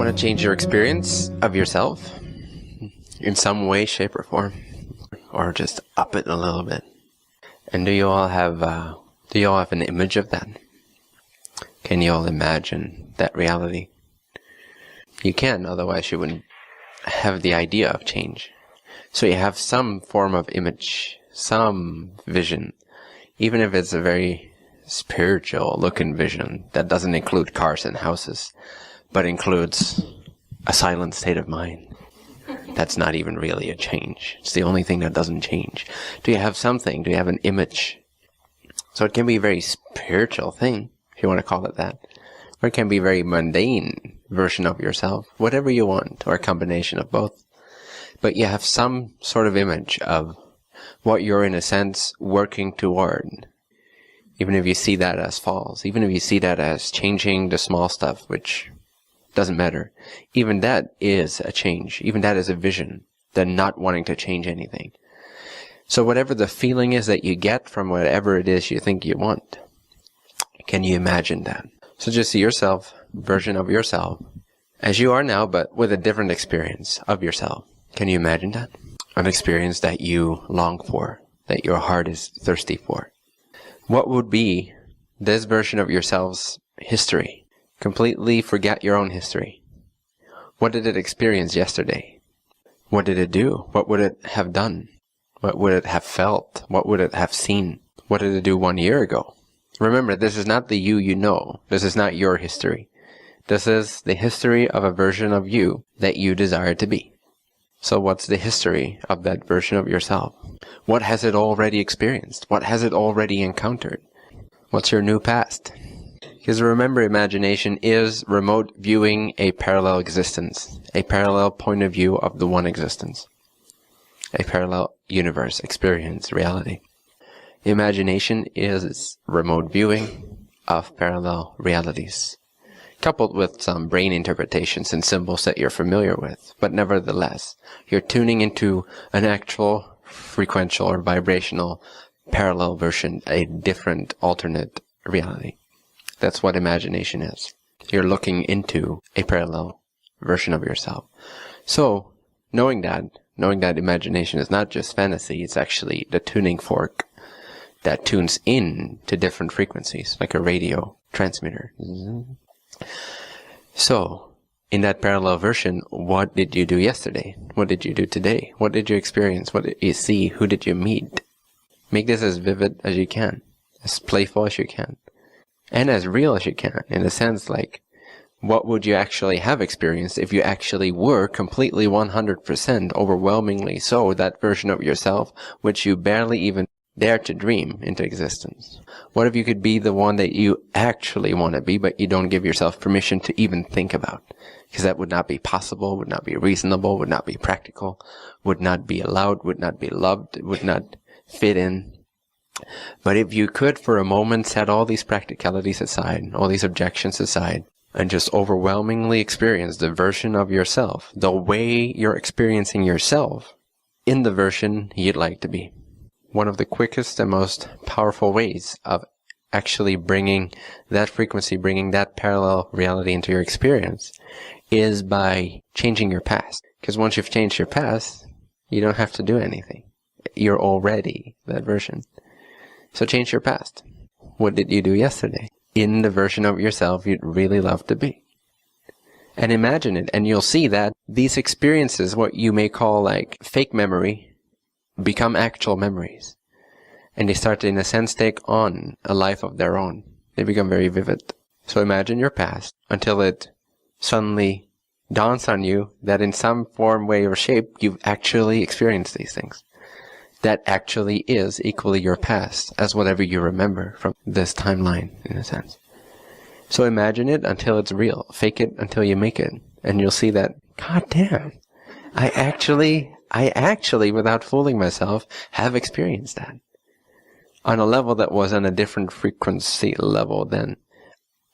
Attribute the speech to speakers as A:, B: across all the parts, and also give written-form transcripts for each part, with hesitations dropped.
A: Want to change your experience of yourself in some way, shape, or form, or just up it a little bit? And do you all have an image of that? Can you all imagine that reality? You can, otherwise you wouldn't have the idea of change. So you have some form of image, some vision, even if it's a very spiritual looking vision that doesn't include cars and houses, but includes a silent state of mind. That's not even really a change. It's the only thing that doesn't change. Do you have something? Do you have an image? So it can be a very spiritual thing, if you want to call it that. Or it can be a very mundane version of yourself, whatever you want, or a combination of both. But you have some sort of image of what you're, in a sense, working toward. Even if you see that as false, even if you see that as changing the small stuff, which doesn't matter. Even that is a change. Even that is a vision, than not wanting to change anything. So whatever the feeling is that you get from whatever it is you think you want, can you imagine that? So just see yourself, version of yourself, as you are now, but with a different experience of yourself. Can you imagine that? An experience that you long for, that your heart is thirsty for. What would be this version of yourself's history? Completely forget your own history. What did it experience yesterday? What did it do? What would it have done? What would it have felt? What would it have seen? What did it do 1 year ago? Remember, this is not the you know. This is not your history. This is the history of a version of you that you desire to be. So what's the history of that version of yourself? What has it already experienced? What has it already encountered? What's your new past? Because remember, imagination is remote viewing a parallel existence, a parallel point of view of the one existence, a parallel universe, experience, reality. Imagination is remote viewing of parallel realities, coupled with some brain interpretations and symbols that you're familiar with. But nevertheless, you're tuning into an actual frequential or vibrational parallel version, a different alternate reality. That's what imagination is. You're looking into a parallel version of yourself. So, knowing that imagination is not just fantasy, it's actually the tuning fork that tunes in to different frequencies, like a radio transmitter. So, in that parallel version, what did you do yesterday? What did you do today? What did you experience? What did you see? Who did you meet? Make this as vivid as you can, as playful as you can, and as real as you can, in a sense, like, what would you actually have experienced if you actually were completely 100% overwhelmingly so that version of yourself which you barely even dare to dream into existence? What if you could be the one that you actually want to be, but you don't give yourself permission to even think about? Because that would not be possible, would not be reasonable, would not be practical, would not be allowed, would not be loved, would not fit in. But if you could for a moment set all these practicalities aside, all these objections aside, and just overwhelmingly experience the version of yourself, the way you're experiencing yourself in the version you'd like to be. One of the quickest and most powerful ways of actually bringing that frequency, bringing that parallel reality into your experience is by changing your past. Because once you've changed your past, you don't have to do anything. You're already that version. So change your past. What did you do yesterday? In the version of yourself you'd really love to be. And imagine it, and you'll see that these experiences, what you may call like fake memory, become actual memories. And they start to, in a sense, take on a life of their own. They become very vivid. So imagine your past until it suddenly dawns on you that in some form, way, or shape, you've actually experienced these things. That actually is equally your past as whatever you remember from this timeline, in a sense. So imagine it until it's real. Fake it until you make it. And you'll see that, God damn, I actually, without fooling myself, have experienced that. On a level that was on a different frequency level than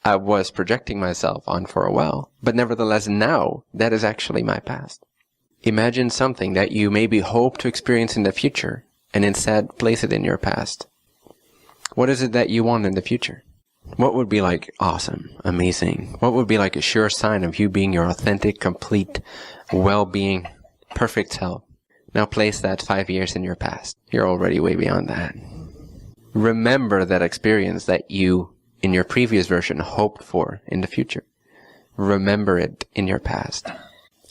A: I was projecting myself on for a while. But nevertheless, now, that is actually my past. Imagine something that you maybe hope to experience in the future, and instead place it in your past. What is it that you want in the future? What would be like awesome, amazing? What would be like a sure sign of you being your authentic, complete, well-being, perfect self? Now place that 5 years in your past. You're already way beyond that. Remember that experience that you, in your previous version, hoped for in the future. Remember it in your past.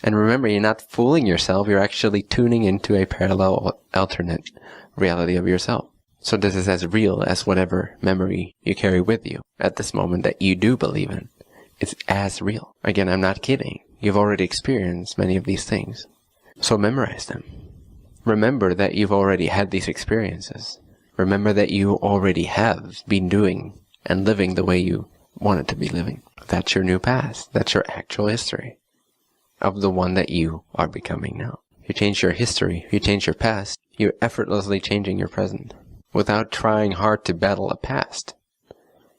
A: And remember, you're not fooling yourself. You're actually tuning into a parallel, alternate reality of yourself. So this is as real as whatever memory you carry with you at this moment that you do believe in. It's as real. Again, I'm not kidding. You've already experienced many of these things. So memorize them. Remember that you've already had these experiences. Remember that you already have been doing and living the way you wanted to be living. That's your new past. That's your actual history of the one that you are becoming now. If you change your history, if you change your past, you're effortlessly changing your present without trying hard to battle a past.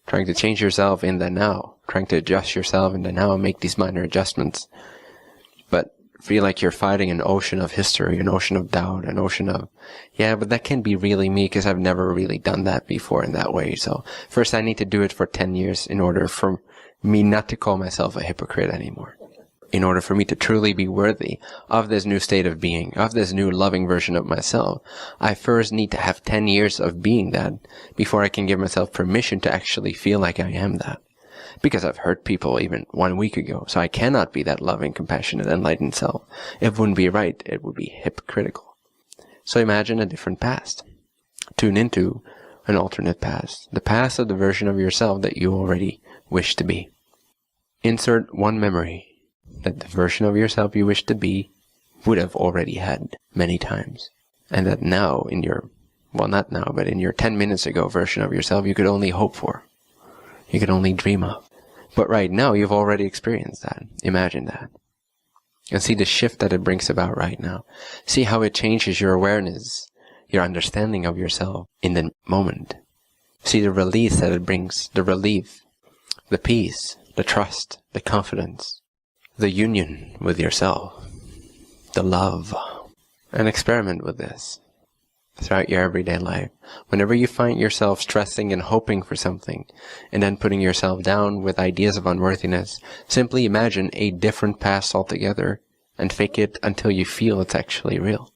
A: Trying to change yourself in the now, trying to adjust yourself in the now and make these minor adjustments. But feel like you're fighting an ocean of history, an ocean of doubt, an ocean of, yeah, but that can't be really me because I've never really done that before in that way. So first I need to do it for 10 years in order for me not to call myself a hypocrite anymore. In order for me to truly be worthy of this new state of being, of this new loving version of myself, I first need to have 10 years of being that before I can give myself permission to actually feel like I am that. Because I've hurt people even 1 week ago, so I cannot be that loving, compassionate, enlightened self. It wouldn't be right. It would be hypocritical. So imagine a different past. Tune into an alternate past. The past of the version of yourself that you already wish to be. Insert one memory that the version of yourself you wish to be would have already had many times. And that now in your, well not now, but in your 10 minutes ago version of yourself you could only hope for. You could only dream of. But right now you've already experienced that. Imagine that. And see the shift that it brings about right now. See how it changes your awareness, your understanding of yourself in the moment. See the release that it brings, the relief, the peace, the trust, the confidence, the union with yourself, the love. And experiment with this throughout your everyday life. Whenever you find yourself stressing and hoping for something, and then putting yourself down with ideas of unworthiness, simply imagine a different past altogether, and fake it until you feel it's actually real.